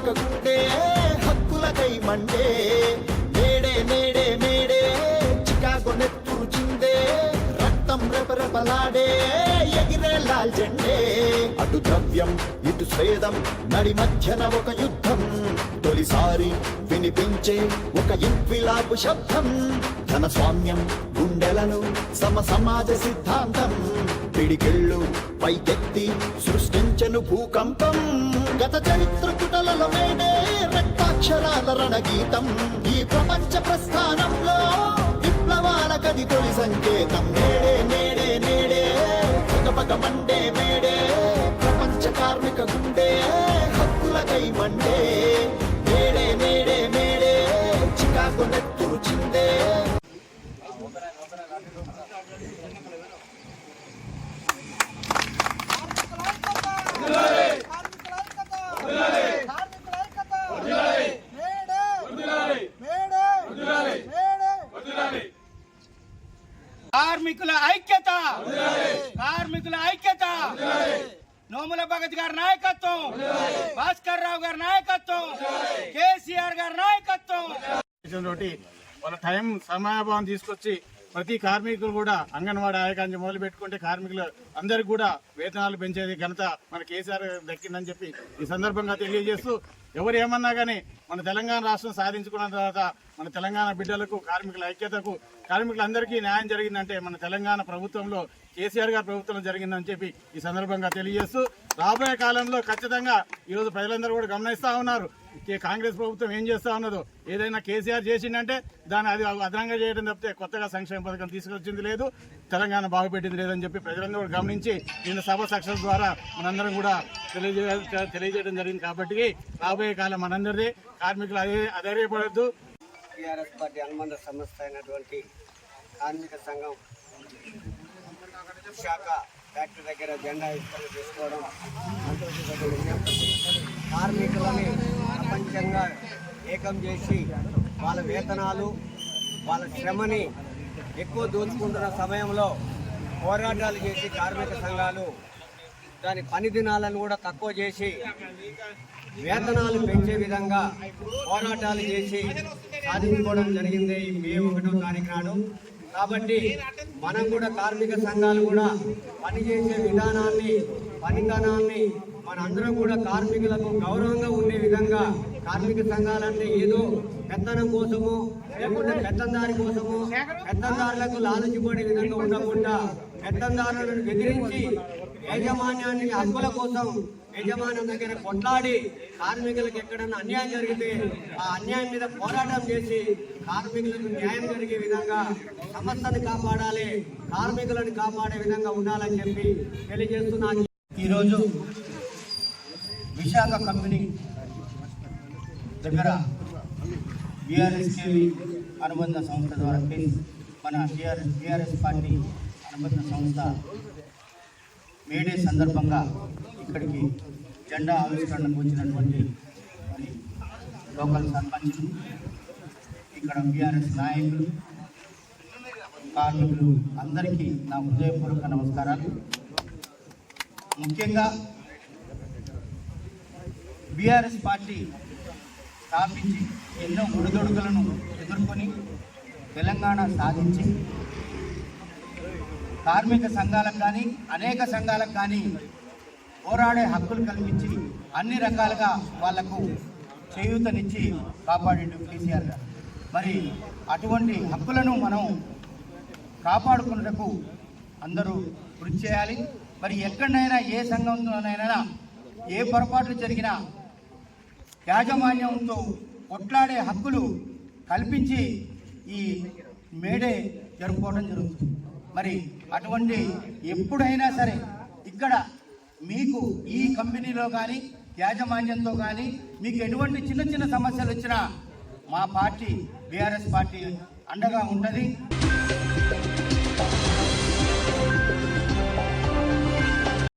కార్మిక గుండె హక్కులకై మండే మేడే మేడే మేడే చికాగో నెత్తురు చిందే రక్తం రెపరెపలాడే ఎగిరే లాల్ జెండే అటు ద్రవ్యం ఇటు స్వేదం నడి మధ్యన ఒక యుద్ధం తొలిసారి వినిపించే ఒక ఇంక్విలాబు శబ్దం ధనస్వామ్యం గుండెలను సమాజ సిద్ధాంతం పిడికిళ్ళు పైకెత్తి సృష్టించను భూకంపం గత చరిత్ర పుటలలో మేడే రక్తాక్షరాల రణగీతం ఈ ప్రపంచ ప్రస్థానంలో విప్లవాల గది తొలి సంకేతం నేడే నేడే నేడే పగ మండే మేడే ప్రపంచ కార్మిక గుండె హక్కులకై మండే మేడే మేడే మేడే చికాగో నెత్తురు చిందే కార్మికుల ఐక్యత కార్మికుల ఐక్యత నోముల భగత్ గారి నాయకత్వం భాస్కర్ రావు గారి నాయకత్వం కేసీఆర్ గారి నాయకత్వం వాళ్ళ టైం సమయాభావం తీసుకొచ్చి ప్రతి కార్మికులు కూడా అంగన్వాడీ ఆయకాంచి మొదలు పెట్టుకుంటే కార్మికులు అందరికి కూడా వేతనాలు పెంచేది ఘనత మన కేసీఆర్ దక్కిందని చెప్పి ఈ సందర్భంగా తెలియజేస్తూ ఎవరు ఏమన్నా కానీ మన తెలంగాణ రాష్ట్రం సాధించుకున్న తర్వాత మన తెలంగాణ బిడ్డలకు కార్మికుల ఐక్యతకు కార్మికులందరికీ న్యాయం జరిగిందంటే మన తెలంగాణ ప్రభుత్వంలో కేసీఆర్ గారి ప్రభుత్వంలో జరిగిందని చెప్పి ఈ సందర్భంగా తెలియజేస్తూ రాబోయే కాలంలో ఖచ్చితంగా ఈరోజు ప్రజలందరూ కూడా గమనిస్తూ ఉన్నారు కాంగ్రెస్ ప్రభుత్వం ఏం చేస్తా ఉన్నదో ఏదైనా కేసీఆర్ చేసిందంటే దాన్ని అది అదనంగా చేయడం తప్పితే కొత్తగా సంక్షేమ పథకం తీసుకొచ్చింది లేదు, తెలంగాణ బాగుపెట్టింది లేదని చెప్పి ప్రజలందరూ కూడా గమనించి నిన్న సభ సక్సెస్ ద్వారా మనందరం కూడా తెలియజేయడం జరిగింది. కాబట్టి రాబోయే కాలం మనందరిదే, కార్మికులు అధైర్యపడద్దు. టీఆర్ఎస్ పార్టీ అనుబంధ సంస్థ అయినటువంటి కార్మిక సంఘం విశాఖ ఫ్యాక్టరీ దగ్గర జెండా విస్తరణ చేసుకోవడం కార్మికులని ప్రపంచంగా ఏకం చేసి వాళ్ళ వేతనాలు వాళ్ళ శ్రమని ఎక్కువ దోచుకుంటున్న సమయంలో పోరాటాలు చేసి కార్మిక సంఘాలు దాని పని దినాలను కూడా తక్కువ చేసి వేతనాలు పెంచే విధంగా పోరాటాలు చేసి సాధించుకోవడం జరిగింది ఈ మే 1వ తారీఖు నాడు. కాబట్టి మనం కూడా కార్మిక సంఘాలు కూడా పనిచేసే విధానాన్ని పనితనాన్ని మనందరం కూడా కార్మికులకు గౌరవంగా ఉండే విధంగా కార్మిక సంఘాలంటే ఏదో పెత్తనం కోసము లేకుంటే పెత్తందారి కోసము పెత్తందారులకు లాలచిపడే విధంగా ఉండకుండా పెత్తందారులను బెదిరించి యాజమాన్యాన్ని హక్కుల కోసం యజమాన్యం దగ్గర కొట్లాడి కార్మికులకు ఎక్కడన్నా అన్యాయం జరిగితే ఆ అన్యాయం మీద పోరాటం చేసి కార్మికులకు న్యాయం జరిగే విధంగా సంస్థను కాపాడాలి, కార్మికులను కాపాడే విధంగా ఉండాలని చెప్పి తెలియజేస్తున్నాను. ఈరోజు విశాఖ కంపెనీ దగ్గర బీఆర్ఎస్కేవి అనుబంధ సంస్థ ద్వారా మన టీఆర్ఎస్ పార్టీ అనుబంధ సంస్థ మేడే సందర్భంగా ఇక్కడికి జెండా ఆవిష్కరణకు వచ్చినటువంటి మరి లోకల్ సర్పంచ్, ఇక్కడ బీఆర్ఎస్ నాయకులు, కార్మికులు అందరికీ నా హృదయపూర్వక నమస్కారాలు. ముఖ్యంగా బీఆర్ఎస్ పార్టీ స్థాపించి ఎన్నో ఒడిదొడుకులను ఎదుర్కొని తెలంగాణ సాధించి కార్మిక సంఘాలకు కానీ అనేక సంఘాలకు కానీ పోరాడే హక్కులు కల్పించి అన్ని రకాలుగా వాళ్లకు చేయూతనిచ్చి కాపాడిండు కేసీఆర్ గారు. మరి అటువంటి హక్కులను మనం కాపాడుకున్నటకు అందరూ కృషి చేయాలి. మరి ఎక్కడైనా ఏ సంఘంలోనైనా ఏ పొరపాట్లు జరిగినా యాజమాన్యంతో కొట్లాడే హక్కులు కల్పించి ఈ మేడే జరుపుకోవడం జరుగుతుంది. మరి అటువంటి ఎప్పుడైనా సరే ఇక్కడ మీకు ఈ కంపెనీలో కానీ యాజమాన్యంతో కానీ మీకు ఎటువంటి చిన్న చిన్న సమస్యలు వచ్చినా మా పార్టీ బీఆర్ఎస్ పార్టీ అండగా ఉంటుంది.